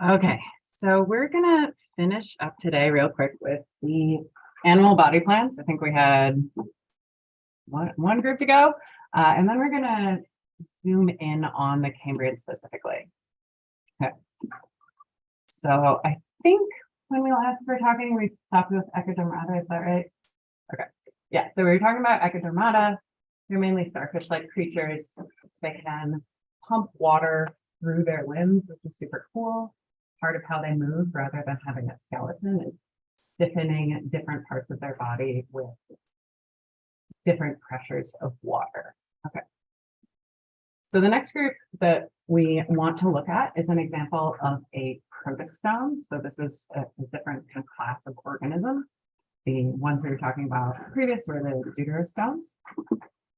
Okay, so we're gonna finish up today real quick with the animal body plans. I think we had one group to go, and then we're gonna zoom in on the Cambrian specifically. Okay, so I think when we last were talking, we stopped with Echinodermata, is that right? Okay, yeah, so we were talking about Echinodermata. They're mainly starfish-like creatures. They can pump water through their limbs, which is super cool. Part of how they move, rather than having a skeleton, is stiffening different parts of their body with different pressures of water. Okay. So the next group that we want to look at is an example of a protostome. So this is a different kind of class of organism. The ones we were talking about previous were the deuterostomes.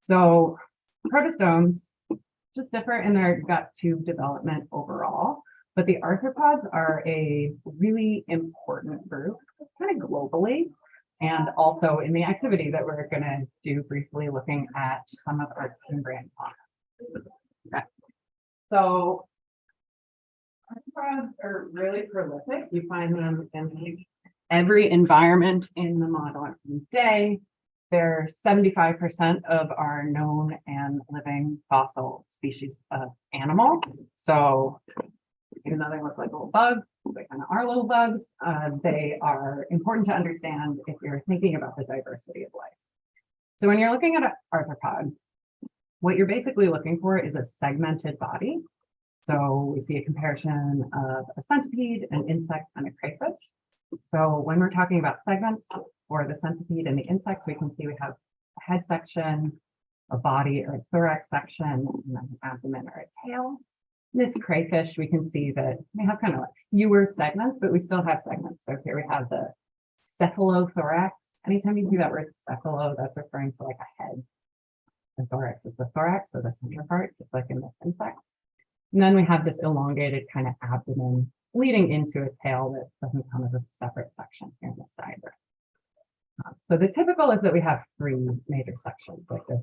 So protostomes just differ in their gut tube development overall, but the arthropods are a really important group, kind of globally, and also in the activity that we're going to do briefly, looking at some of our Cambrian fauna. Okay. So arthropods are really prolific. You find them in every environment in the modern day. They're 75% of our known and living fossil species of animal. So even though they look like little bugs, they kind of are little bugs, they are important to understand if you're thinking about the diversity of life. So when you're looking at an arthropod, what you're basically looking for is a segmented body. So we see a comparison of a centipede, an insect, and a crayfish. So when we're talking about segments for the centipede and the insects, we can see we have a head section, a body or a thorax section, and then an abdomen or a tail. This crayfish, we can see that they have kind of like fewer segments, but we still have segments. So here we have the cephalothorax. Anytime you see that word cephalo, that's referring to like a head. The thorax is the thorax, so the center part, just like in this insect. And then we have this elongated kind of abdomen leading into a tail that doesn't come as a separate section here on the side. So the typical is that we have three major sections, like this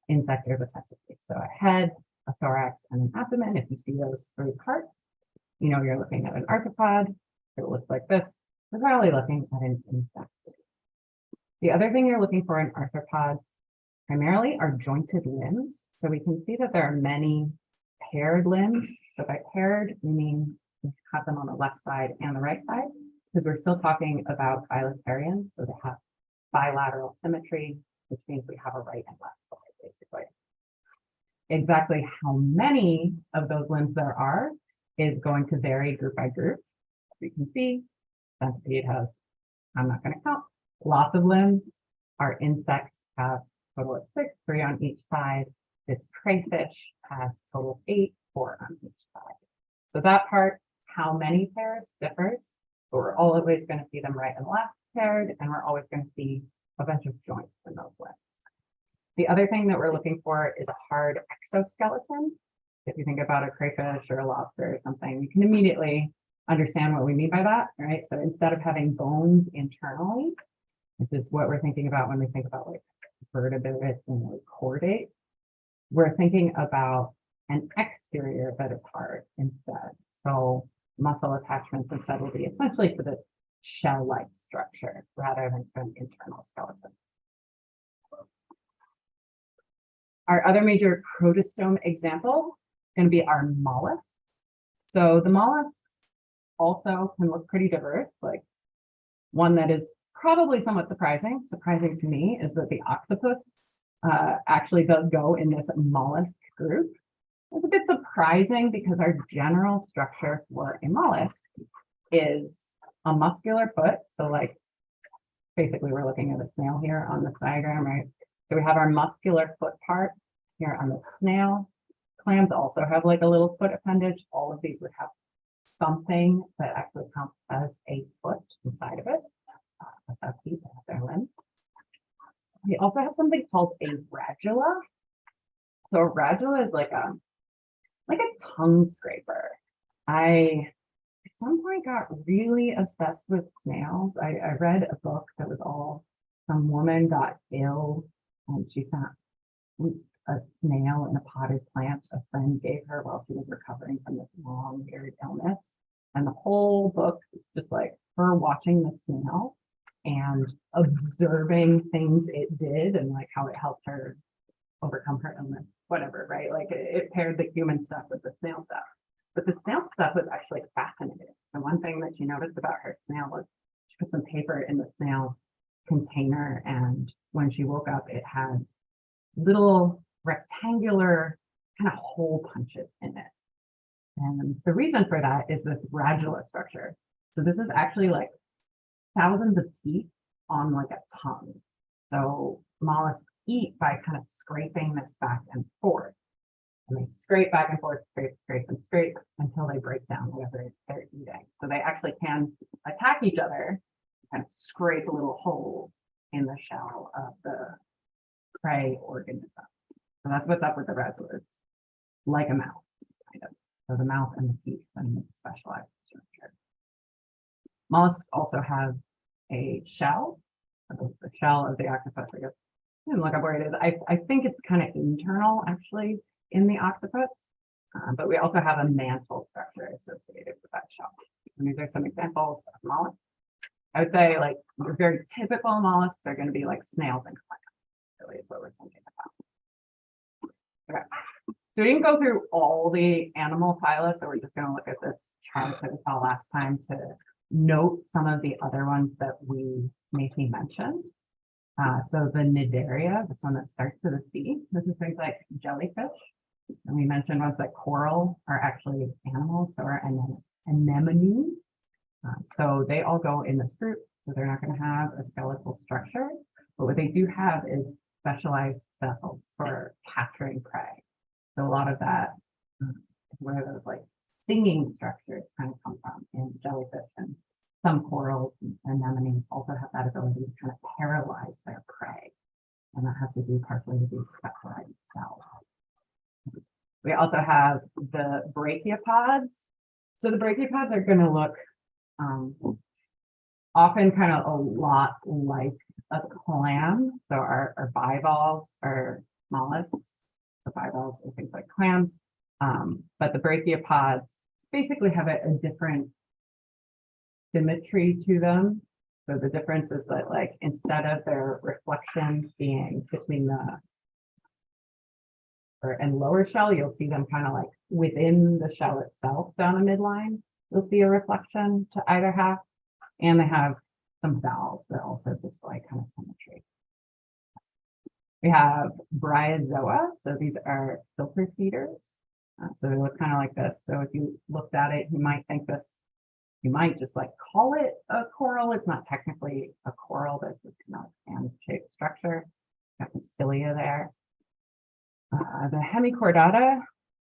insect or the centipede. So a head, a thorax, and an abdomen. If you see those three parts, you know you're looking at an arthropod. If it looks like this, you're probably looking at an insect. The other thing you're looking for in arthropods primarily are jointed limbs. So we can see that there are many paired limbs. So by paired, we mean we have them on the left side and the right side, because we're still talking about bilaterians. So they have bilateral symmetry, which means we have a right and left side, basically. Exactly how many of those limbs there are is going to vary group by group. As you can see, centipede has, I'm not going to count, lots of limbs. Our insects have a total of 6, 3 on each side. This crayfish has a total of 8, 4 on each side. So that part, how many pairs, differs, but we're always going to see them right and left paired, and we're always going to see a bunch of joints in those limbs. The other thing that we're looking for is a hard exoskeleton. If you think about a crayfish or a lobster or something, you can immediately understand what we mean by that, right? So instead of having bones internally, which is what we're thinking about when we think about like vertebrates and like chordates, we're thinking about an exterior that is hard instead. So muscle attachments instead will be essentially to the shell-like structure rather than to an internal skeleton. Our other major protostome example is going to be our mollusks. So the mollusks also can look pretty diverse. Like one that is probably somewhat surprising to me, is that the octopus actually does go in this mollusk group. It's a bit surprising because our general structure for a mollusk is a muscular foot. So like basically we're looking at a snail here on this diagram, right? So we have our muscular foot part here on the snail. Clams also have like a little foot appendage. All of these would have something that actually counts as a foot inside of it. That's feet that have their limbs. We also have something called a radula. So a radula is like a tongue scraper. I at some point got really obsessed with snails. I read a book that was all some woman got ill and she found a snail in a potted plant a friend gave her while she was recovering from this long, weird illness. And the whole book is just like her watching the snail and observing things it did and like how it helped her overcome her illness, whatever, right? Like it paired the human stuff with the snail stuff. But the snail stuff was actually fascinating. So one thing that she noticed about her snail was she put some paper in the snail's container, and when she woke up, it had little rectangular kind of hole punches in it. And the reason for that is this radula structure. So this is actually like thousands of teeth on like a tongue. So mollusks eat by kind of scraping this back and forth. And they scrape back and forth, scrape and scrape until they break down whatever they're eating. So they actually can attack each other and scrape little holes in the shell of the prey organism. So that's what's up with the radulas, like a mouth, kind of. So the mouth and the teeth and the specialized structure. Mollusks also have a shell, the shell of the octopus, I guess. I didn't look up where it is. I think it's kind of internal, actually, in the octopus, but we also have a mantle structure associated with that shell. And these are some examples of mollusks. I would say, like, your very typical mollusks are going to be like snails and clams, really, is what we're thinking about. Okay. So we didn't go through all the animal phyla, so we're just going to look at this chart that we saw last time to note some of the other ones that we may see mentioned. So the Cnidaria, this one that starts with a C, this is things like jellyfish. And we mentioned ones like coral are actually animals, so are anemones. So they all go in this group, so they're not going to have a skeletal structure, but what they do have is specialized cells for capturing prey. So a lot of that is where those like stinging structures kind of come from in jellyfish, and some corals and anemones also have that ability to kind of paralyze their prey. And that has to do partially with these specialized cells. We also have the brachiopods. So the brachiopods are going to look often kind of a lot like a clam. So our bivalves are mollusks. So bivalves are things like clams. But the brachiopods basically have a different symmetry to them. So the difference is that, like, instead of their reflection being between the and lower shell, you'll see them kind of like within the shell itself down a midline. You'll see a reflection to either half, and they have some valves that also display kind of symmetry. We have bryozoa, so these are filter feeders. So they look kind of like this. So if you looked at it, you might think this, you might just like call it a coral. It's not technically a coral, but it's not a fan-shaped structure. Got some cilia there. The hemichordata, I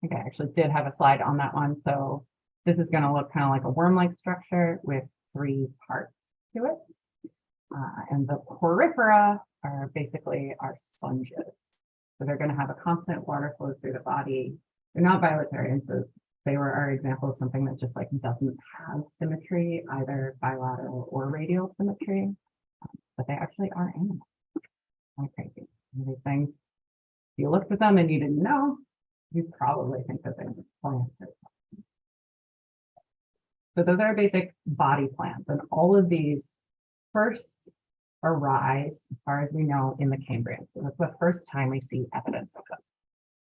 think I actually did have a slide on that one. So this is going to look kind of like a worm-like structure with 3 parts to it. And the porifera are basically our sponges. So they're going to have a constant water flow through the body. They're not bilaterian, so they were our example of something that just like doesn't have symmetry, either bilateral or radial symmetry, but they actually are animals. Kind of crazy. These things, if you looked at them and you didn't know, you probably think that they're plants. So those are basic body plans, and all of these first arise, as far as we know, in the Cambrian. So that's the first time we see evidence of this.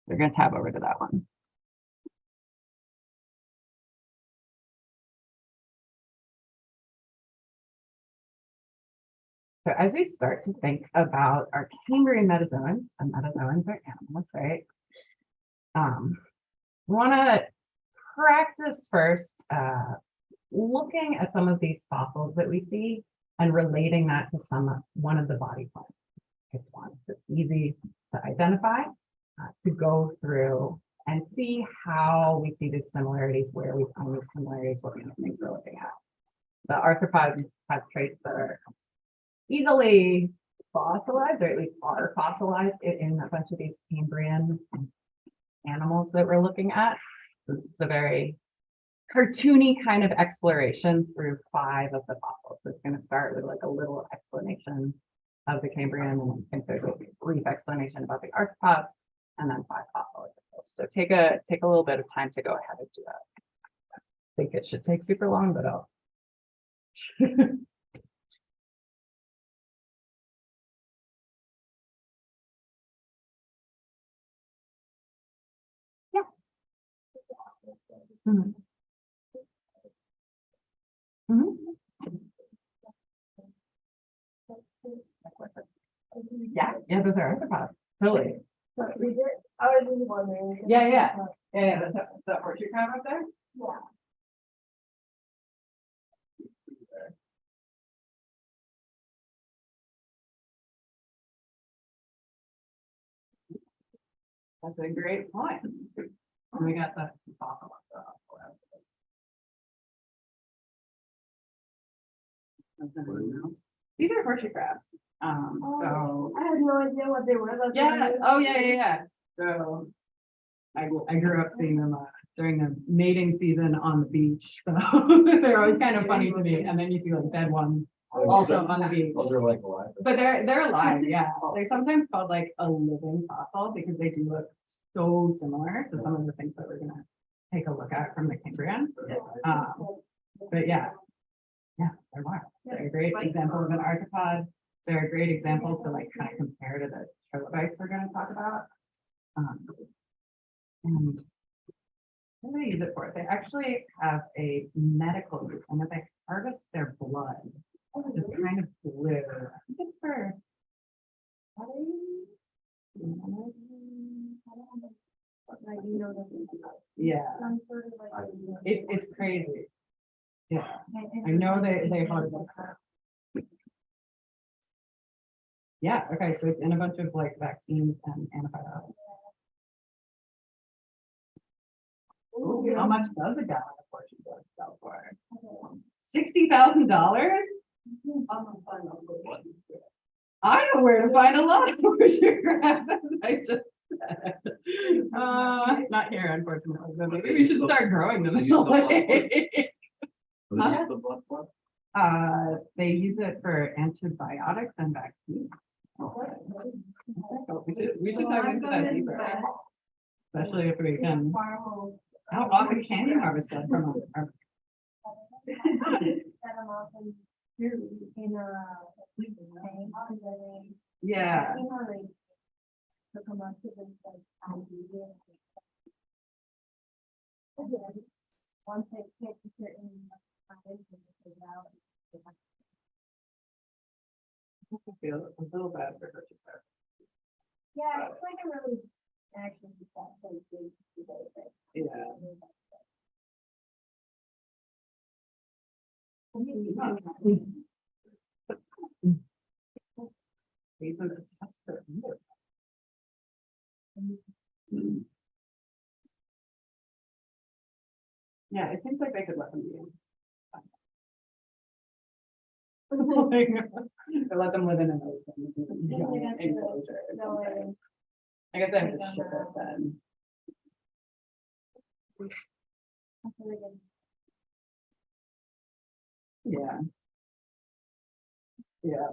We're going to tab over to that one. So as we start to think about our Cambrian metazoans, and metazoans are animals, right? We want to practice first looking at some of these fossils that we see and relating that to one of the body plans. It's one that's easy to identify, to go through and see how we see these similarities, where we find these similarities, what kind of things we're looking at. The arthropods have traits that are easily fossilized, or at least are fossilized in a bunch of these Cambrian animals that we're looking at. So this is a very cartoony kind of exploration through 5 of the fossils. So it's going to start with like a little explanation of the Cambrian, and I think there's a brief explanation about the arthropods, and then 5 fossil examples. So take a little bit of time to go ahead and do that. I think it should take super long, but I'll. Yeah. Mhm. Mhm. Yeah, those are arthropods. Totally. So is it, I was just wondering. Yeah. That horseshoe crab up there? Yeah. That's a great point. And we got the fossil up there. These are horseshoe crabs. So I had no idea what they were. That's yeah. why I was- Yeah. So I grew up seeing them during the mating season on the beach. So they're always kind of funny to me. And then you see like dead ones also on the beach. Those are like alive. But they're alive, yeah. They're sometimes called like a living fossil because they do look so similar to some of the things that we're gonna take a look at from the Cambrian. But yeah, they're wild. They're a great example of an arthropod. They're a great example to like kind of compare to the trilobites we're gonna talk about. And what do they use it for? They actually have a medical use, and that they harvest their blood. It's kind of blue. I think it's for. Like, you know, Yeah, some sort of like. it's crazy. Yeah, I know they harvest. Yeah, okay, so it's in a bunch of like vaccines and antibiotics. Ooh, how much does a gallon of horseshoe blood sell for? $60,000? I know where to find a lot of horseshoe crabs, as I just said. Not here, unfortunately, but maybe we should start growing them in Use a the blood way. Use the blood flow? They use it for antibiotics and vaccines. We should dive into that deeper, especially if we can. How often can you harvest that from a? Set them off in a. Yeah, To come up to this like idea. Once they get to certain. I feel a little bad for horseshoe crabs. Yeah, it's like a really actually that so big today, but. Yeah. These are the tests that we do. Yeah, it seems like they could let them be in. They let them live in an open giant enclosure or something. I guess I have to ship it then. Yeah. Yeah.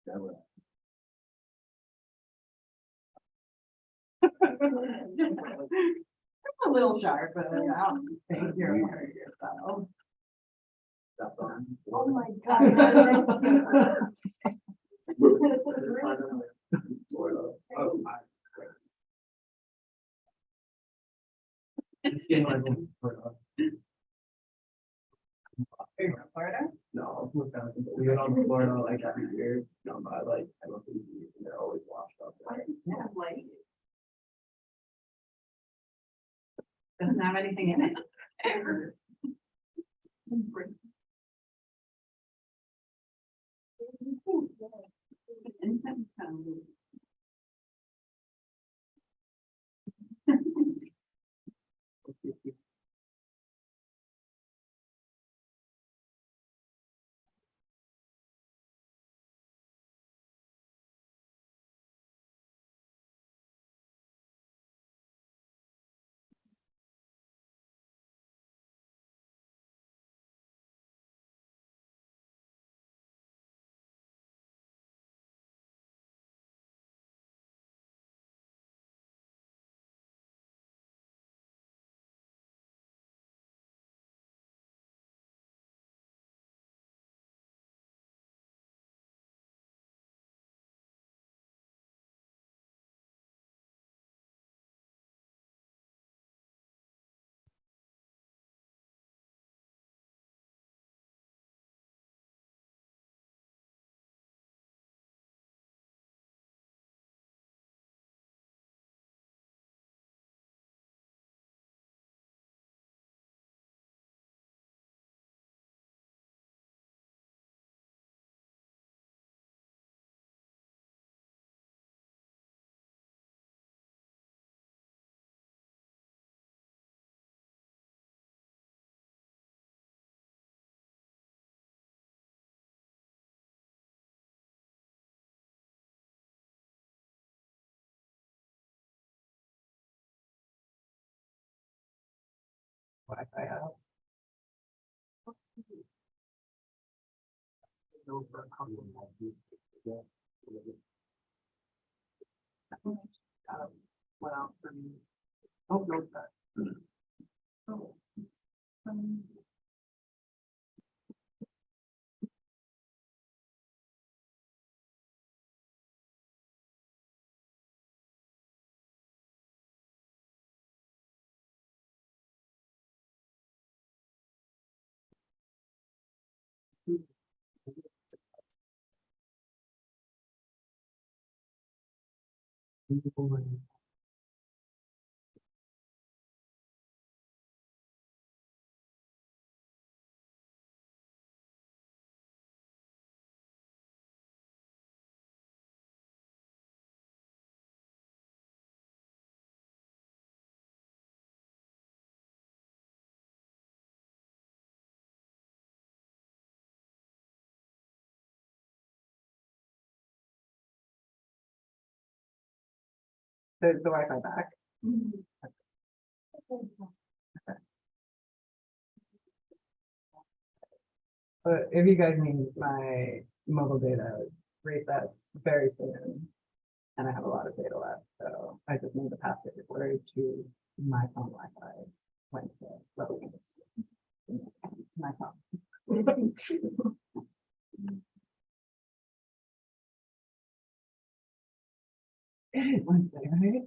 That would- A little sharp, but I don't think you're hurt yourself. that's on. Oh my God. Oh, my. It's getting like in Florida. Are you from Florida? No, I'm from Wisconsin, but we go down to Florida like every year. No, I like, I don't think they're always washed up. Yeah, like. Doesn't have anything in it. Wi-Fi out. Well, for me. Oh, no, that. Oh. The Wi-Fi back. But if you guys need my mobile data resets very soon, and I have a lot of data left, so I just need the password word to my phone Wi-Fi when to load this to my phone. It is Wednesday, right?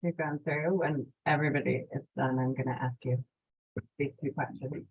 we've gone through. When everybody is done, I'm gonna ask you these two questions.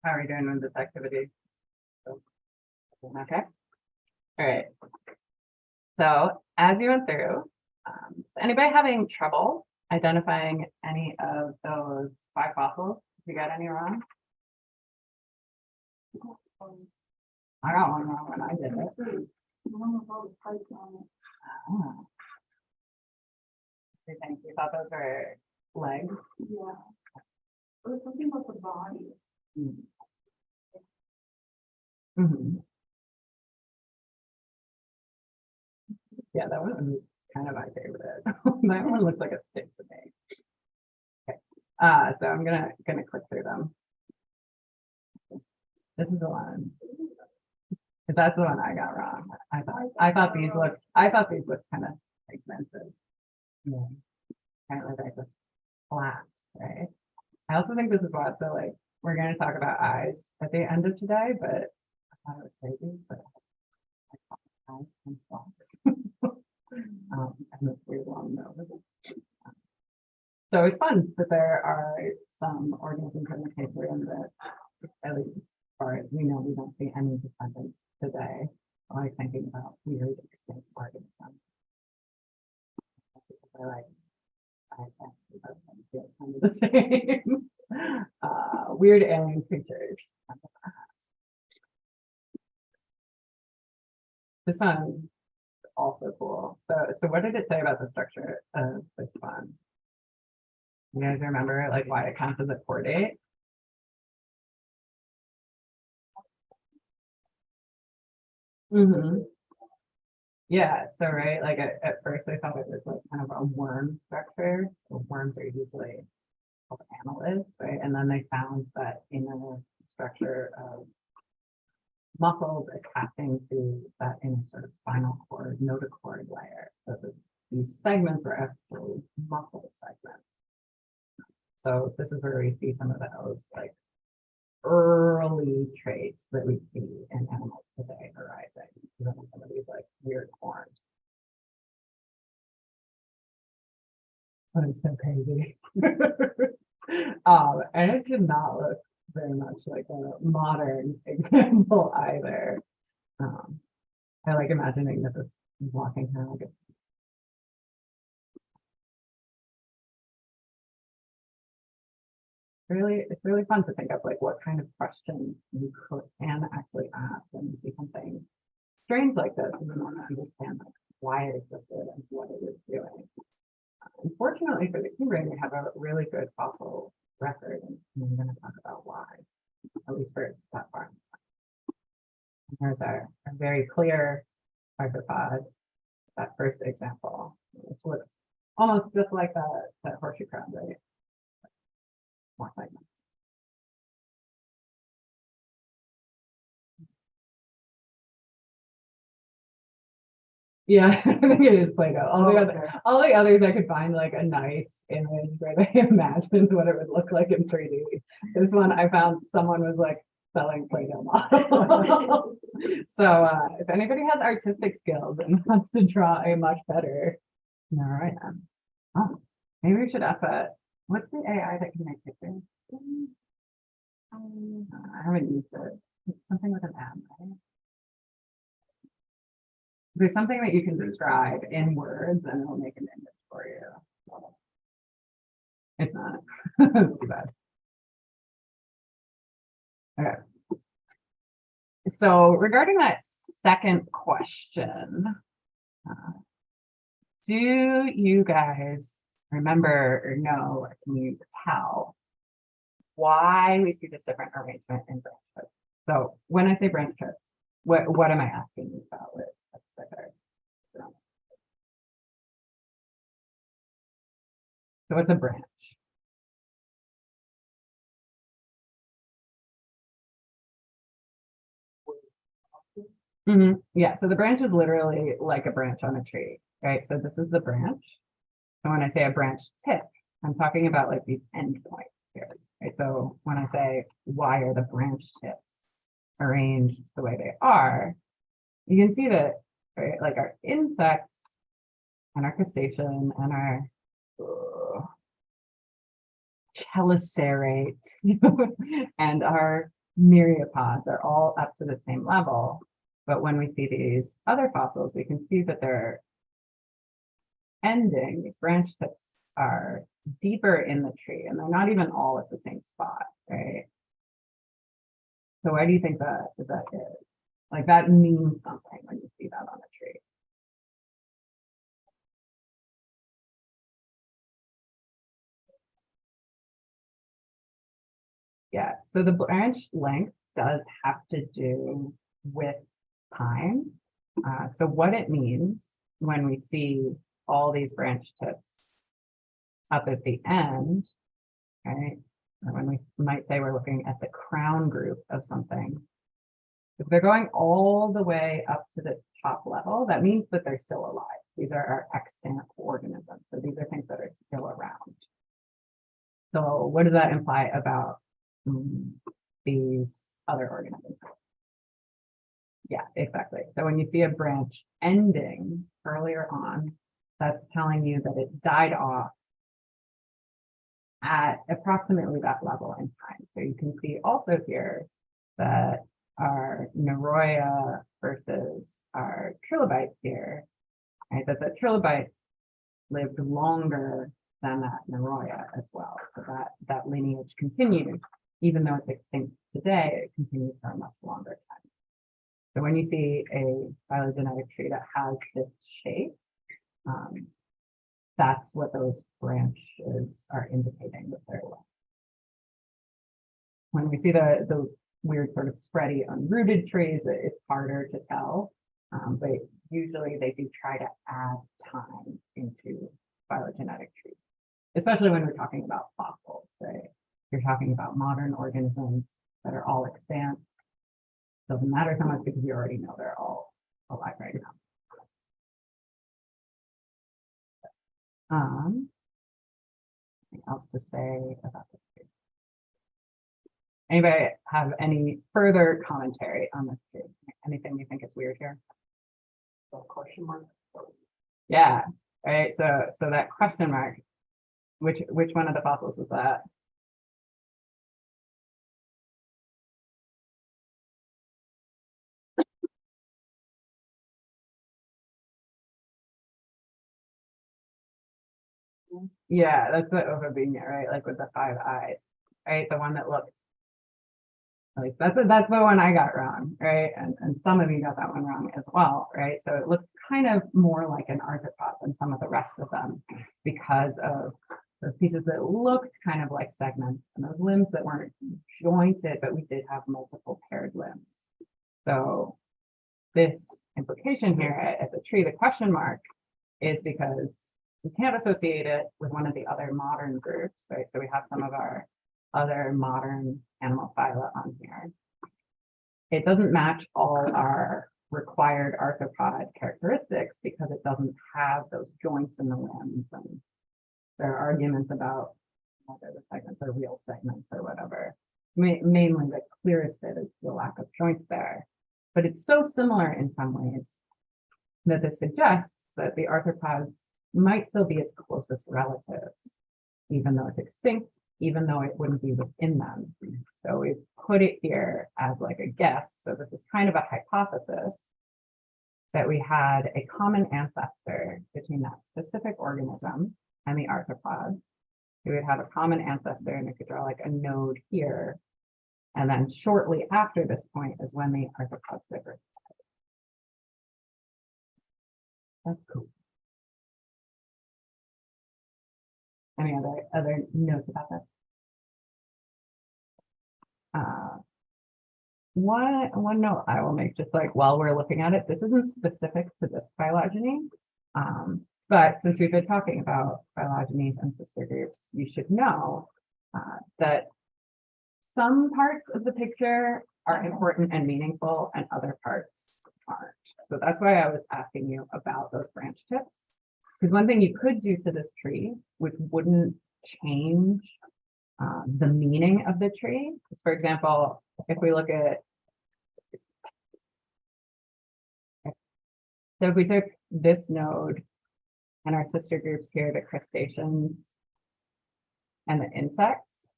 How are you doing with this activity? Okay. All right. So as you went through, is anybody having trouble identifying any of those 5 fossils? Did you got any wrong? I got one wrong when I did it. Oh. You think you thought those were legs? Yeah. It was something about the body. Mm-hmm. Yeah, that one was kind of my favorite. That one looks like a stick to me. Okay. So I'm gonna click through them. This is the one. If that's the one I got wrong. I thought these looked kind of expensive. Yeah. Kind of like this flat, right? I also think this is what, so like we're gonna talk about eyes at the end of today, but I thought it was crazy, but I thought eyes and socks. And this weird long nose. So it's fun that there are some organisms in the Cambrian that, at least as far as we know, we don't see any descendants today. I like thinking about weird extinct organisms. They're like, I feel kind of the same. Weird alien creatures. This one also cool. So what did it say about the structure of this one? You guys remember like why it counts as a chordate? Mm-hmm. Yeah, so right, like at first I thought it was like kind of a worm structure. So worms are usually called annelids, right? And then they found that inner structure of muscles attaching to that inner sort of spinal cord, notochord layer. So these segments are actually muscle segments. So this is where we see some of those like early traits that we see in animals today arising, even in some of these like weird forms. But it's so crazy. And it did not look very much like a modern example either. I like imagining that this walking hag. It's really fun to think of like what kind of questions you can actually ask when you see something strange like this, and you want to understand like why it existed and what it was doing. Unfortunately for the Cambrian, we have a really good fossil record, and I'm going to talk about why, at least for that part. There's a very clear arthropod, that first example, which looks almost just like that horseshoe crab, right? More segments. Yeah, I think it is Play-Doh. All the others I could find like a nice image where they imagined what it would look like in 3D. This one I found someone was like selling Play-Doh models. So if anybody has artistic skills and wants to draw a much better, all right. Oh, maybe we should ask that. What's the AI that can make pictures? I haven't used it. It's something with an M, right? There's something that you can describe in words and it'll make an image for you. It's not too bad. Okay. So regarding that second question, do you guys remember or know, or can you tell why we see this different arrangement in branch tips? So when I say branch tips, what am I asking you about with sticker? So it's a branch. Yeah, so the branch is literally like a branch on a tree, right? So this is the branch. And when I say a branch tip, I'm talking about like these endpoints here, right? So when I say, why are the branch tips arranged the way they are, you can see that, right, like our insects and our crustacean and our chelicerates and our myriapods are all up to the same level. But when we see these other fossils, we can see that their ending, these branch tips are deeper in the tree and they're not even all at the same spot, right? So why do you think that is? Like that means something when you see that on a tree. Yeah, so the branch length does have to do with time. So what it means when we see all these branch tips up at the end, right? Or when we might say we're looking at the crown group of something, if they're going all the way up to this top level, that means that they're still alive. These are our extant organisms. So these are things that are still around. So what does that imply about these other organisms? Yeah, exactly. So when you see a branch ending earlier on, that's telling you that it died off at approximately that level in time. So you can see also here that our Neuroia versus our trilobites here, right, that the trilobites lived longer than that Neuroia as well. So that lineage continued, even though it's extinct today, it continues for a much longer time. So when you see a phylogenetic tree that has this shape, that's what those branches are indicating with their length. When we see the weird sort of spready unrooted trees, it's harder to tell. But usually they do try to add time into phylogenetic trees, especially when we're talking about fossils, right? You're talking about modern organisms that are all extant. Doesn't matter so much because you already know they're all alive right now. Anything else to say about this tree? Anybody have any further commentary on this tree? Anything you think is weird here? Question mark. Yeah, right. So that question mark, which one of the fossils is that? Yeah, that's the Ovibinia, right? Like with the 5 eyes, right? The one that looks like that's the one I got wrong, right? And some of you got that one wrong as well, right? So it looks kind of more like an arthropod than some of the rest of them because of those pieces that looked kind of like segments and those limbs that weren't jointed, but we did have multiple paired limbs. So this implication here at the tree, the question mark, is because we can't associate it with one of the other modern groups, right? So we have some of our other modern animal phyla on here. It doesn't match all our required arthropod characteristics because it doesn't have those joints in the limbs, and there are arguments about whether the segments are real segments or whatever. Mainly the clearest bit is the lack of joints there, but it's so similar in some ways that this suggests that the arthropods might still be its closest relatives, even though it's extinct, even though it wouldn't be within them. So we put it here as like a guess. So this is kind of a hypothesis that we had a common ancestor between that specific organism and the arthropods. We would have a common ancestor, and we could draw like a node here. And then shortly after this point is when the arthropods diversified. That's cool. Any other notes about that? One note I will make, just like while we're looking at it, this isn't specific to this phylogeny, but since we've been talking about phylogenies and sister groups, you should know that some parts of the picture are important and meaningful and other parts aren't. So that's why I was asking you about those branch tips. Because one thing you could do to this tree, which wouldn't change the meaning of the tree, is, for example, if we look at, so if we took this node and our sister groups here, the crustaceans and the insects,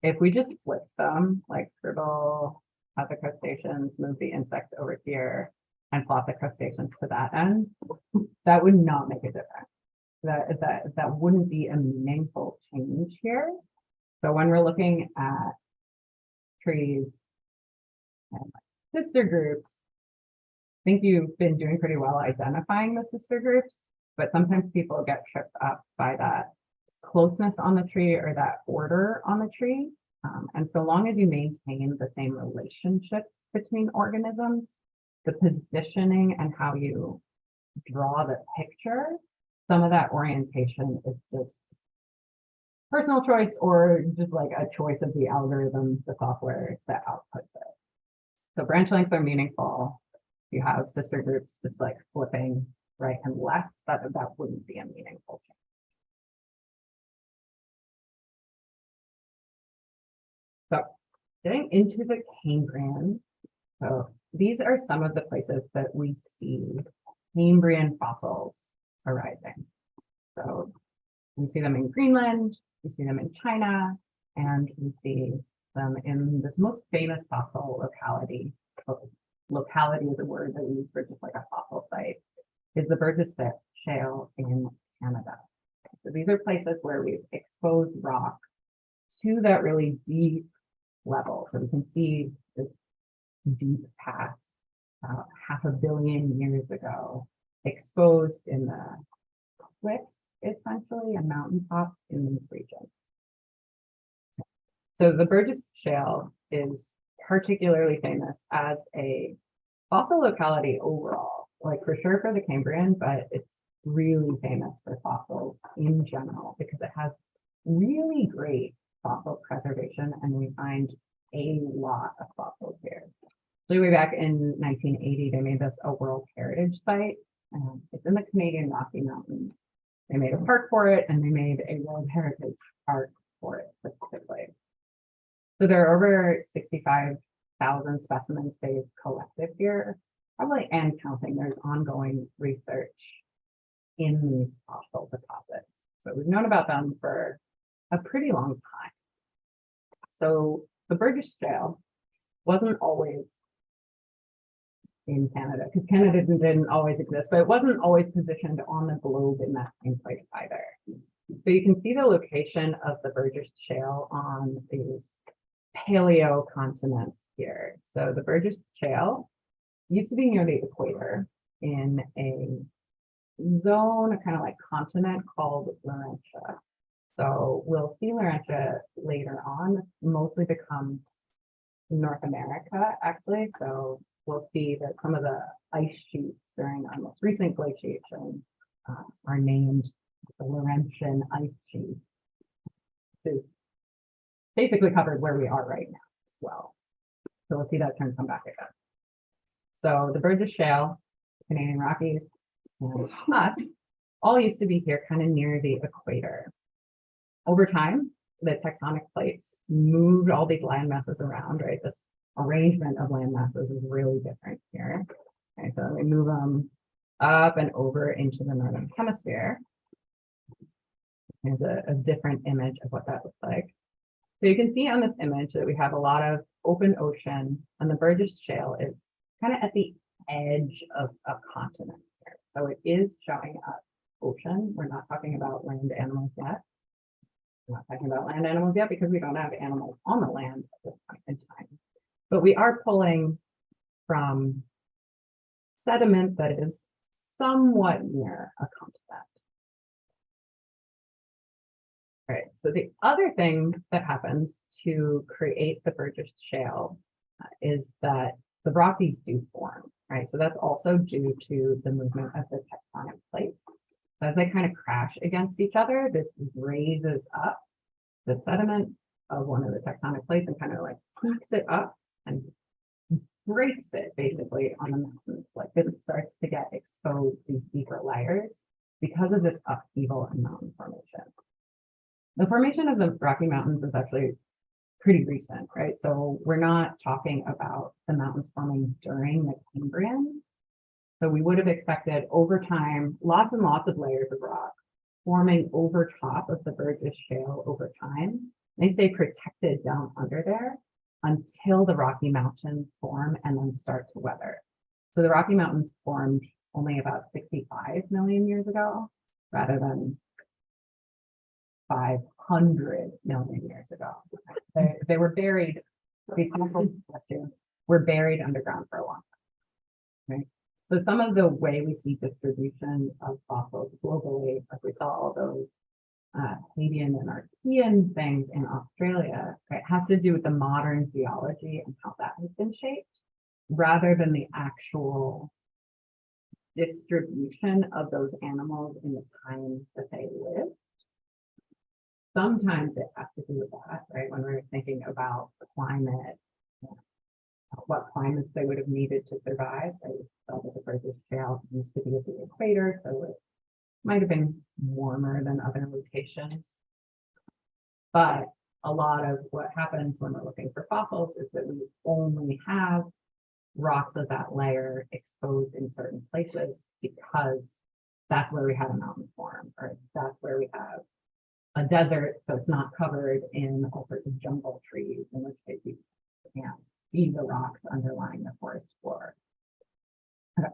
if we just flipped them, like scribble out the crustaceans, move the insects over here, and plot the crustaceans to that end, that would not make a difference. That wouldn't be a meaningful change here. So when we're looking at trees and sister groups, I think you've been doing pretty well identifying the sister groups, but sometimes people get tripped up by that closeness on the tree or that order on the tree. And so long as you maintain the same relationships between organisms, the positioning and how you draw the picture, some of that orientation is just personal choice or just like a choice of the algorithm, the software that outputs it. So branch lengths are meaningful. You have sister groups just like flipping right and left, that wouldn't be a meaningful change. So getting into the Cambrian, so these are some of the places that we see Cambrian fossils arising. So we see them in Greenland, we see them in China, and we see them in this most famous fossil locality. Locality is a word that we use for just like a fossil site, is the Burgess Shale in Canada. So these are places where we've exposed rock to that really deep level. So we can see this deep past about 500 million years ago, exposed in the cliffs, essentially, and mountaintops in these regions. So the Burgess Shale is particularly famous as a fossil locality overall, like for sure for the Cambrian, but it's really famous for fossils in general because it has really great fossil preservation, and we find a lot of fossils here. So way back in 1980, they made this a World Heritage Site. It's in the Canadian Rocky Mountains. They made a park for it, and they made a World Heritage Park for it specifically. So there are over 65,000 specimens they've collected here, probably and counting. There's ongoing research in these fossil deposits. So we've known about them for a pretty long time. So the Burgess Shale wasn't always in Canada, because Canada didn't always exist, but it wasn't always positioned on the globe in that same place either. So you can see the location of the Burgess Shale on these paleo continents here. So the Burgess Shale used to be near the equator in a zone, a kind of like continent called Laurentia. So we'll see Laurentia later on, mostly becomes North America, actually. So we'll see that some of the ice sheets during our most recent glaciation are named the Laurentian ice sheet, which is basically covered where we are right now as well. So we'll see that turn come back again. So the Burgess Shale, Canadian Rockies, and us all used to be here kind of near the equator. Over time, the tectonic plates moved all these land masses around, right? This arrangement of land masses is really different here. Okay, so we move them up and over into the northern hemisphere. Here's a different image of what that looks like. So you can see on this image that we have a lot of open ocean, and the Burgess Shale is kind of at the edge of a continent here. So it is showing up ocean. We're not talking about land animals yet. We're not talking about land animals yet because we don't have animals on the land at this point in time. But we are pulling from sediment that is somewhat near a continent. All right, so the other thing that happens to create the Burgess Shale is that the Rockies do form, right? So that's also due to the movement of the tectonic plates. So as they kind of crash against each other, this raises up the sediment of one of the tectonic plates and kind of like peaks it up and breaks it basically on the mountains. Like it starts to get exposed, these deeper layers, because of this upheaval in mountain formation. The formation of the Rocky Mountains is actually pretty recent, right? So we're not talking about the mountains forming during the Cambrian. So we would have expected over time, lots and lots of layers of rock forming over top of the Burgess Shale over time. They stay protected down under there until the Rocky Mountains form and then start to weather. So the Rocky Mountains formed only about 65 million years ago, rather than 500 million years ago. They were buried, these fossils were buried underground for a long time, right? So some of the way we see distribution of fossils globally, like we saw all those Hadean and Archean things in Australia, right, has to do with the modern geology and how that has been shaped, rather than the actual distribution of those animals in the time that they lived. Sometimes it has to do with that, right? When we're thinking about the climate, what climates they would have needed to survive. They saw that the Burgess Shale used to be at the equator, so it might have been warmer than other locations. But a lot of what happens when we're looking for fossils is that we only have rocks of that layer exposed in certain places because that's where we have a mountain form, or that's where we have a desert, so it's not covered in all sorts of jungle trees, in which case you can't see the rocks underlying the forest floor. Okay.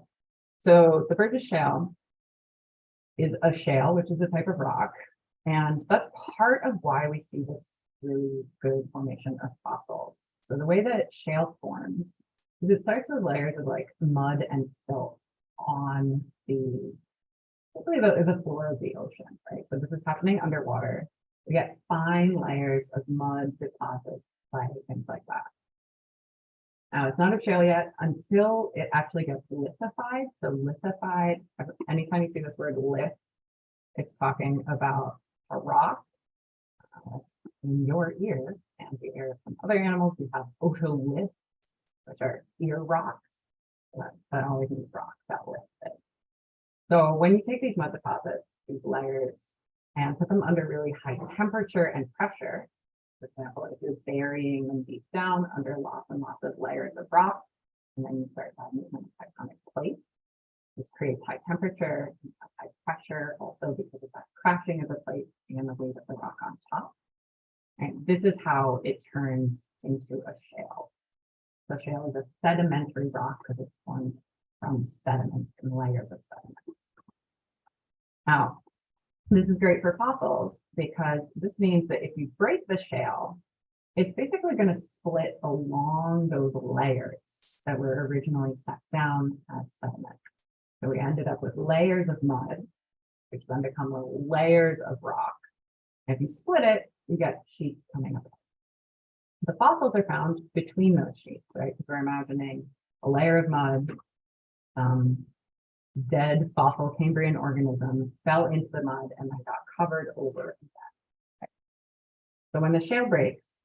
So the Burgess Shale is a shale, which is a type of rock, and that's part of why we see this really good formation of fossils. So the way that shale forms is it starts with layers of like mud and silt on the floor of the ocean, right? So this is happening underwater. We get fine layers of mud, deposits, clay, things like that. Now, it's not a shale yet until it actually gets lithified. So lithified, anytime you see this word lith, it's talking about a rock. In your ear and the ear of some other animals, we have otoliths, which are ear rocks. That always means rocks, that lith. So when you take these mud deposits, these layers, and put them under really high temperature and pressure, for example, if you're burying them deep down under lots and lots of layers of rock, and then you start that movement of tectonic plates, this creates high temperature, high pressure, also because of that crashing of the plate and the weight of the rock on top. And this is how it turns into a shale. So shale is a sedimentary rock because it's formed from sediment and layers of sediment. Now, this is great for fossils because this means that if you break the shale, it's basically going to split along those layers that were originally set down as sediment. So we ended up with layers of mud, which then become layers of rock. If you split it, you get sheets coming up. The fossils are found between those sheets, right? Because we're imagining a layer of mud, dead fossil Cambrian organism fell into the mud and then got covered over in that. So when the shale breaks,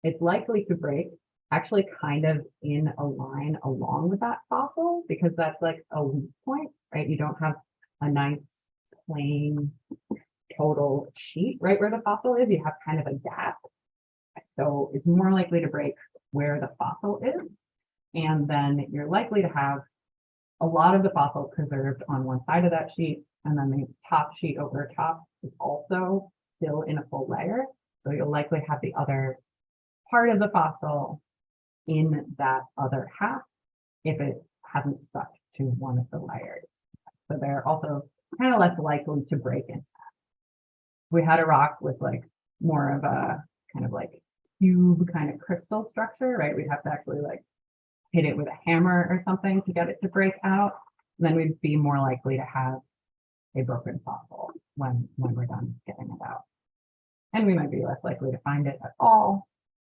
it's likely to break actually kind of in a line along with that fossil because that's like a weak point, right? You don't have a nice plain total sheet right where the fossil is, you have kind of a gap. So it's more likely to break where the fossil is. And then you're likely to have a lot of the fossil preserved on one side of that sheet. And then the top sheet over top is also still in a full layer. So you'll likely have the other part of the fossil in that other half if it hasn't stuck to one of the layers. So they're also kind of less likely to break in. We had a rock with like more of a kind of like cube kind of crystal structure, right? We'd have to actually like hit it with a hammer or something to get it to break out. And then we'd be more likely to have a broken fossil when we're done getting it out. And we might be less likely to find it at all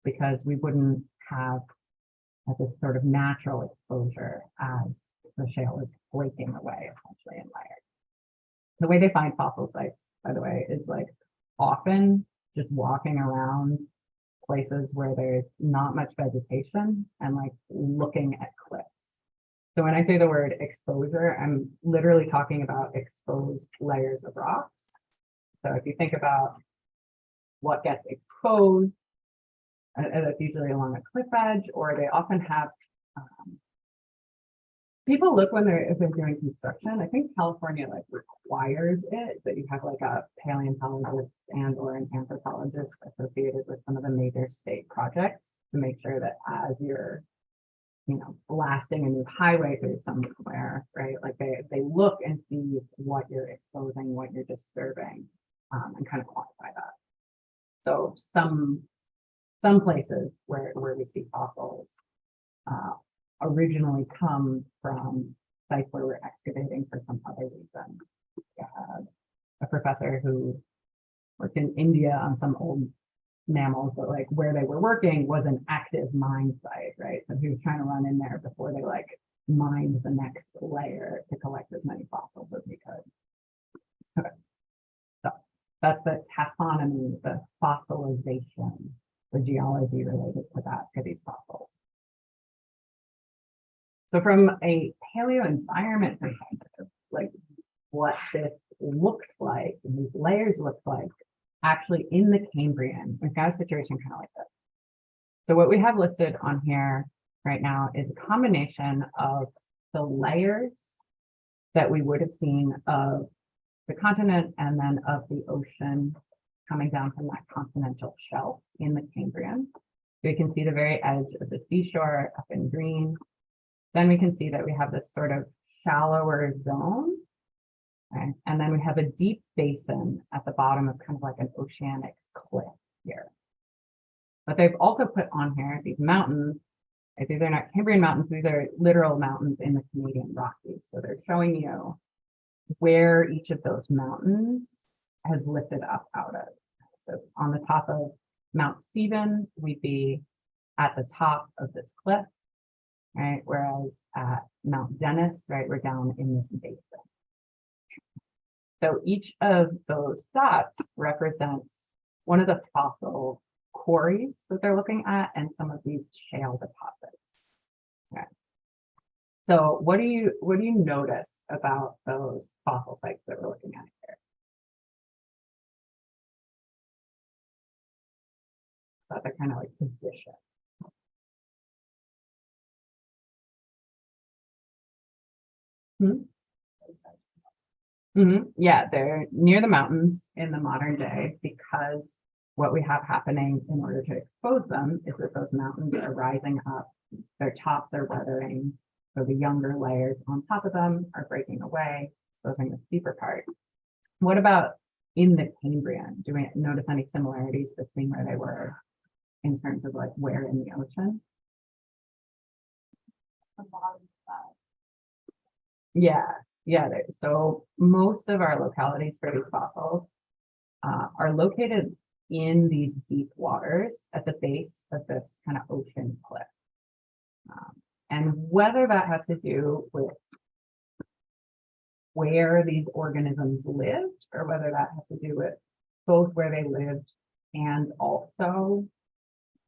because we wouldn't have this sort of natural exposure as the shale is flaking away essentially in layers. The way they find fossil sites, by the way, is like often just walking around places where there's not much vegetation and like looking at cliffs. So when I say the word exposure, I'm literally talking about exposed layers of rocks. So if you think about what gets exposed, that's usually along a cliff edge, or they often have people look when they're doing construction. I think California like requires it that you have like a paleontologist and or an anthropologist associated with some of the major state projects to make sure that as you're, you know, blasting a new highway through somewhere, right? Like they look and see what you're exposing, what you're disturbing, and kind of quantify that. So some places where we see fossils originally come from sites where we're excavating for some other reason. We had a professor who worked in India on some old mammals, but like where they were working was an active mine site, right? So he was trying to run in there before they like mined the next layer to collect as many fossils as he could. Okay. So that's the taphonomy, the fossilization, the geology related to that for these fossils. So from a paleo environment perspective, like what this looked like, and these layers looked like, actually in the Cambrian, we've got a situation kind of like this. So what we have listed on here right now is a combination of the layers that we would have seen of the continent and then of the ocean coming down from that continental shelf in the Cambrian. So you can see the very edge of the seashore up in green. Then we can see that we have this sort of shallower zone, right? And then we have a deep basin at the bottom of kind of like an oceanic cliff here. But they've also put on here these mountains. These are not Cambrian mountains, these are literal mountains in the Canadian Rockies. So they're showing you where each of those mountains has lifted up out of. So on the top of Mount Stephen, we'd be at the top of this cliff. right? Whereas at Mount Dennis, right, we're down in this basin. So each of those dots represents one of the fossil quarries that they're looking at and some of these shale deposits. Okay. So what do you notice about those fossil sites that we're looking at here? About the kind of like position. Yeah, they're near the mountains in the modern day because what we have happening in order to expose them is that those mountains are rising up, their tops are weathering, so the younger layers on top of them are breaking away, exposing this deeper part. What about in the Cambrian? Do we notice any similarities between where they were in terms of like where in the ocean? The bottom side. Yeah. So most of our localities for these fossils are located in these deep waters at the base of this kind of ocean cliff. And whether that has to do with where these organisms lived, or whether that has to do with both where they lived and also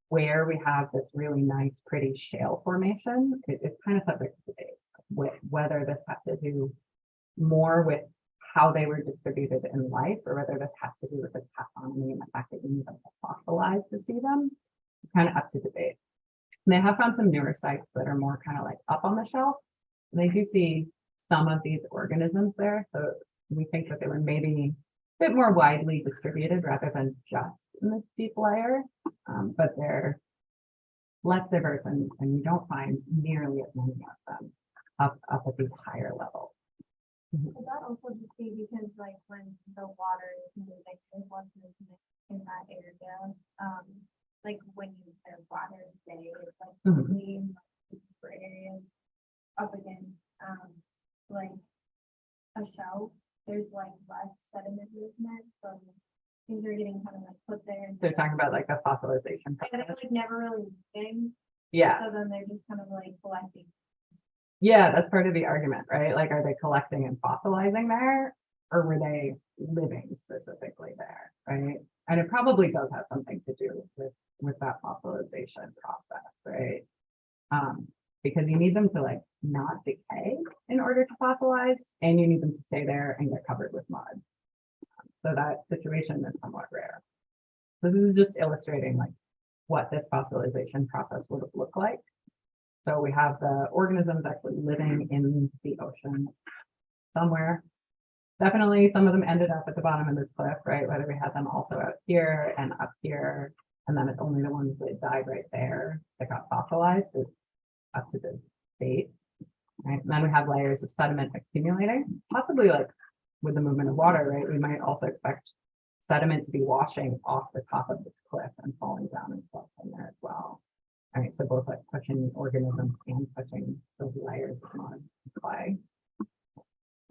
where we have this really nice, pretty shale formation, it's kind of subject to debate with whether this has to do more with how they were distributed in life, or whether this has to do with the taxonomy and the fact that you need them to fossilize to see them. It's kind of up to debate. And they have found some newer sites that are more kind of like up on the shelf. And they do see some of these organisms there. So we think that they were maybe a bit more widely distributed rather than just in this deep layer, but they're less diverse and you don't find nearly as many of them up at these higher levels. Could that also just be because like when the water is moving, there's less movement in that area? Like when you have water say it's like clean for areas up against like a shelf, there's like less sediment movement, so things are getting kind of like put there. So you're talking about like a fossilization And they're process. like never really moving, Yeah. so then they're just kind of like collecting. Yeah, that's part of the argument, right? Like, are they collecting and fossilizing there, or were they living specifically there, right? And it probably does have something to do with that fossilization process, right? Because you need them to like not decay in order to fossilize, and you need them to stay there and get covered with mud. So that situation is somewhat rare. So this is just illustrating like what this fossilization process would have looked like. So we have the organisms actually living in the ocean somewhere. Definitely some of them ended up at the bottom of this cliff, right? Whether we had them also out here and up here, and then it's only the ones that died right there that got fossilized is up to this date, right? And then we have layers of sediment accumulating, possibly like with the movement of water, right? We might also expect sediment to be washing off the top of this cliff and falling down and stuff in there as well. All right, so both like touching organisms and touching those layers of mud and clay.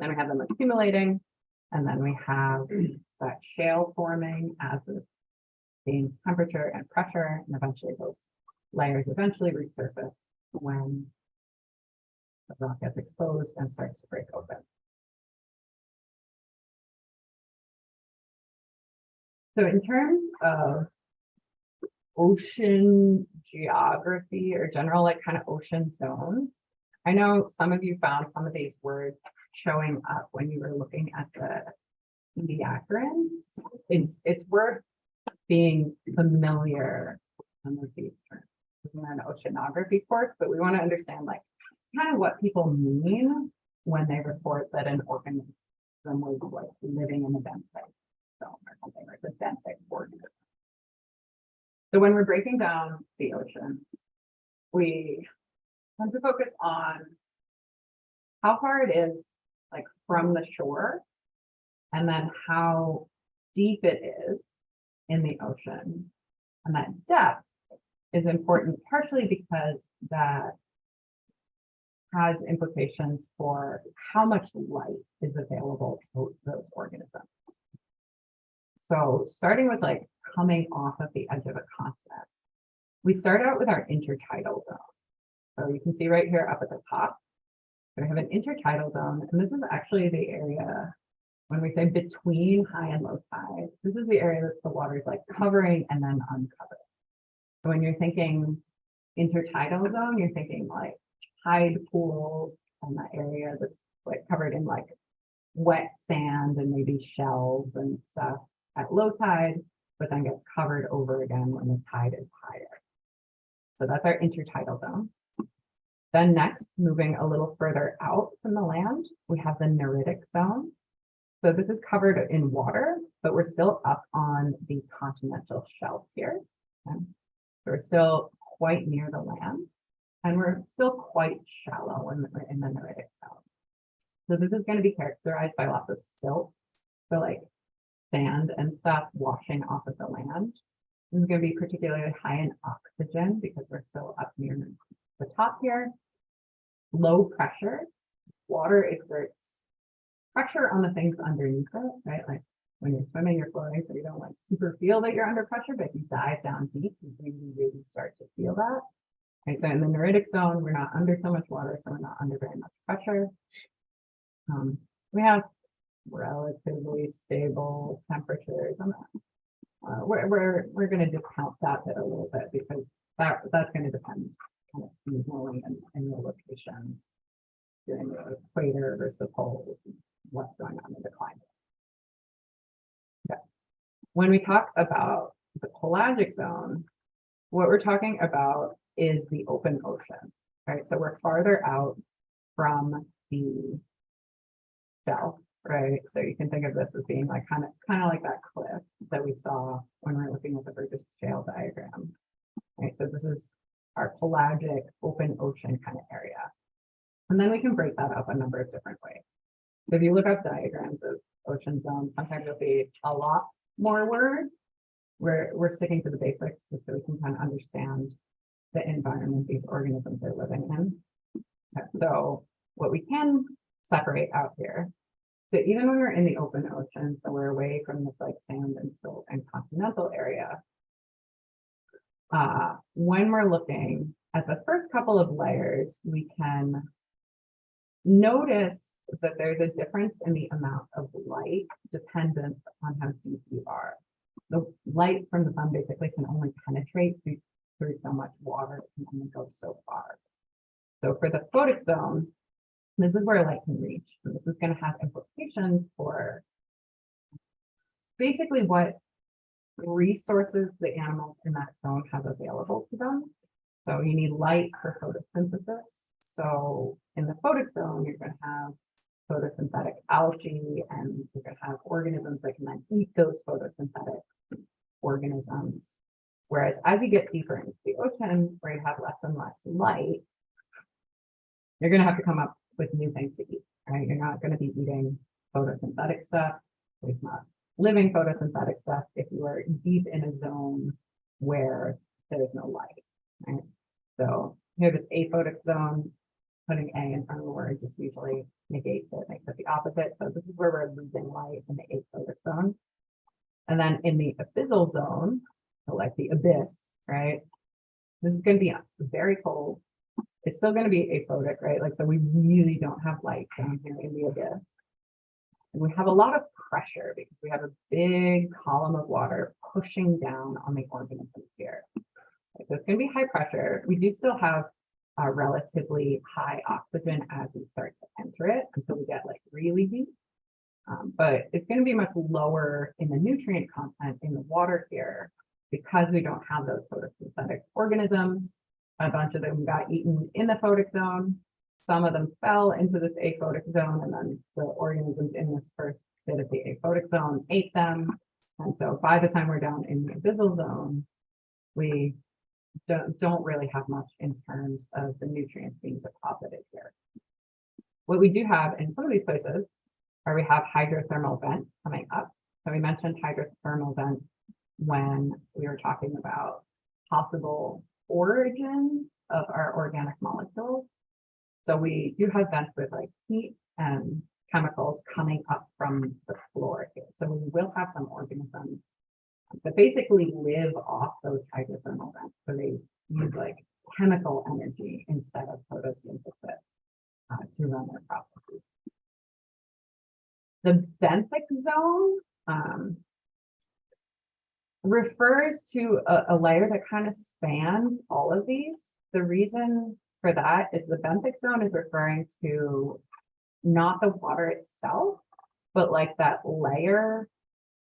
Then we have them accumulating, and then we have that shale forming as it gains temperature and pressure, and eventually those layers eventually resurface when the rock gets exposed and starts to break open. So in terms of ocean geography or general like kind of ocean zones, I know some of you found some of these words showing up when you were looking at the acronyms. It's worth being familiar with these terms. This is an oceanography course, but we want to understand like kind of what people mean when they report that an organism was like living in a benthic zone or something, like the benthic organism. So when we're breaking down the ocean, we tend to focus on how far it is like from the shore, and then how deep it is in the ocean. And that depth is important partially because that has implications for how much light is available to those organisms. So starting with like coming off of the edge of a continent, we start out with our intertidal zone. So you can see right here up at the top, we have an intertidal zone, and this is actually the area, when we say between high and low tide, this is the area that the water is like covering and then uncovering. So when you're thinking intertidal zone, you're thinking like tide pools and that area that's like covered in like wet sand and maybe shells and stuff at low tide, but then gets covered over again when the tide is higher. So that's our intertidal zone. Then next, moving a little further out from the land, we have the neritic zone. So this is covered in water, but we're still up on the continental shelf here. Okay? So we're still quite near the land, and we're still quite shallow in the neritic zone. So this is going to be characterized by lots of silt, so like sand and stuff washing off of the land. This is going to be particularly high in oxygen because we're still up near the top here. Low pressure, water exerts pressure on the things underneath it, right? Like when you're swimming, you're floating, so you don't like super feel that you're under pressure, but if you dive down deep, you really start to feel that. Okay, so in the neritic zone, we're not under so much water, so we're not under very much pressure. We have relatively stable temperatures on that. We're going to discount that bit a little bit because that's going to depend kind of seasonally and your location during the equator versus the poles, what's going on in the climate. Okay. When we talk about the pelagic zone, what we're talking about is the open ocean, right? So we're farther out from the shelf, right? So you can think of this as being like kind of like that cliff that we saw when we were looking at the Burgess Shale diagram. Right, so this is our pelagic open ocean kind of area. And then we can break that up a number of different ways. So if you look up diagrams of ocean zones, sometimes you'll see a lot more words. We're sticking to the basics just so we can kind of understand the environment these organisms are living in. Okay, so what we can separate out here, so even when we're in the open ocean, so we're away from this like sand and silt and continental area, when we're looking at the first couple of layers, we can notice that there's a difference in the amount of light dependent on how deep you are. The light from the sun basically can only penetrate through so much water, it can only go so far. So for the photic zone, this is where light can reach. And this is going to have implications for basically what resources the animals in that zone have available to them. So you need light for photosynthesis. So in the photic zone, you're going to have photosynthetic algae, and you're going to have organisms that can then eat those photosynthetic organisms. Whereas as you get deeper into the ocean, where you have less and less light, you're going to have to come up with new things to eat, right? You're not going to be eating photosynthetic stuff. There's not living photosynthetic stuff if you are deep in a zone where there's no light, right? So here, this aphotic zone, putting A in front of the word just usually negates it, makes it the opposite. So this is where we're losing light in the aphotic zone. And then in the abyssal zone, so like the abyss, right? This is going to be very cold. It's still going to be aphotic, right? Like, so we really don't have light down here in the abyss. And we have a lot of pressure because we have a big column of water pushing down on the organisms here. Okay, so it's going to be high pressure. We do still have a relatively high oxygen as we start to enter it until we get like really deep. But it's going to be much lower in the nutrient content in the water here because we don't have those photosynthetic organisms. A bunch of them got eaten in the photic zone. Some of them fell into this aphotic zone, and then the organisms in this first bit of the aphotic zone ate them. And so by the time we're down in the abyssal zone, we don't really have much in terms of the nutrients being deposited here. What we do have in some of these places are we have hydrothermal vents coming up. So we mentioned hydrothermal vents when we were talking about possible origin of our organic molecules. So we do have vents with like heat and chemicals coming up from the floor here. So we will have some organisms that basically live off those hydrothermal vents. So they use like chemical energy instead of photosynthesis to run their processes. The benthic zone refers to a layer that kind of spans all of these. The reason for that is the benthic zone is referring to not the water itself, but like that layer,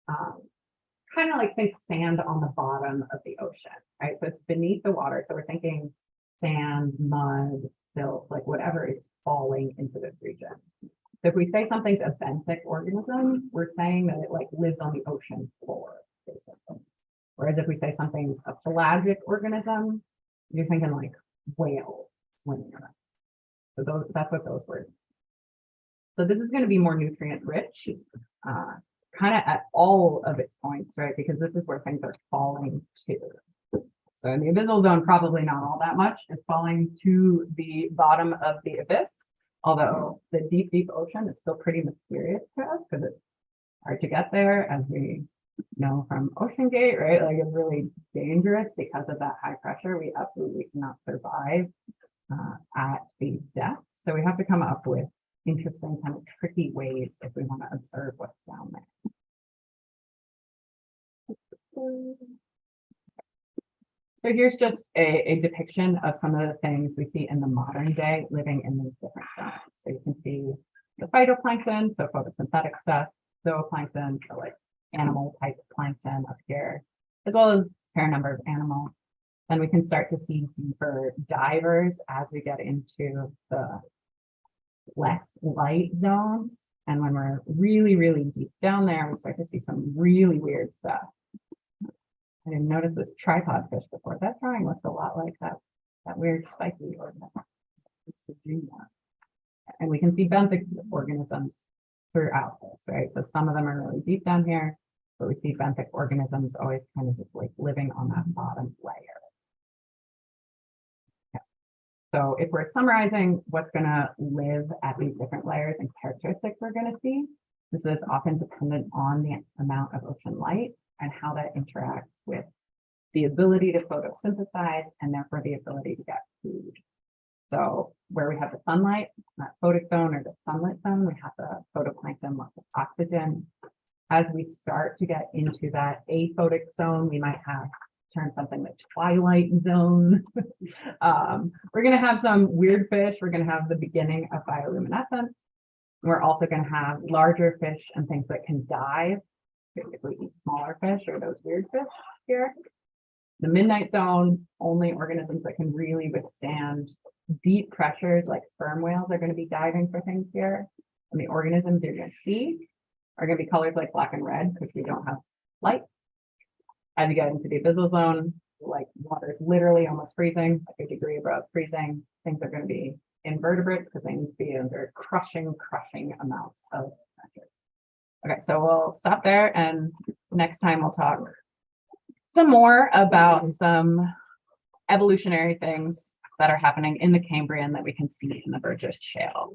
kind of like think sand on the bottom of the ocean, right? So it's beneath the water. So we're thinking sand, mud, silt, like whatever is falling into this region. So if we say something's a benthic organism, we're saying that it like lives on the ocean floor, basically. Whereas if we say something's a pelagic organism, you're thinking like whale swimming around. So that's what those words. So this is going to be more nutrient rich, kind of at all of its points, right? Because this is where things are falling to. So in the abyssal zone, probably not all that much. It's falling to the bottom of the abyss, although the deep, deep ocean is still pretty mysterious to us because it's hard to get there, as we know from Ocean Gate, right? Like it's really dangerous because of that high pressure. We absolutely cannot survive at the depth. So we have to come up with interesting kind of tricky ways if we want to observe what's down there. So here's just a depiction of some of the things we see in the modern day living in these different zones. So you can see the phytoplankton, so photosynthetic stuff, zooplankton, so like animal type plankton up here, as well as a fair number of animals. Then we can start to see deeper divers as we get into the less light zones. And when we're really, really deep down there, we start to see some really weird stuff. I didn't notice this tripod fish before. That drawing looks a lot like that weird spiky organism. And we can see benthic organisms throughout this, right? So some of them are really deep down here, but we see benthic organisms always kind of just like living on that bottom layer. So if we're summarizing what's going to live at these different layers and characteristics we're going to see, this is often dependent on the amount of ocean light and how that interacts with the ability to photosynthesize and therefore the ability to get food. So where we have the sunlight, that photic zone or the sunlit zone, we have the photoplankton, lots of oxygen. As we start to get into that aphotic zone, we might have turn something the twilight zone. We're going to have some weird fish. We're going to have the beginning of bioluminescence. We're also going to have larger fish and things that can dive, basically eat smaller fish or those weird fish here. The midnight zone, only organisms that can really withstand deep pressures like sperm whales are going to be diving for things here. And the organisms you're going to see are going to be colors like black and red because we don't have light. As you get into the abyssal zone, like water is literally almost freezing, like a degree above freezing. Things are going to be invertebrates because they need to be under crushing amounts of pressure. Okay, so we'll stop there, and next time we'll talk some more about some evolutionary things that are happening in the Cambrian that we can see in the Burgess Shale.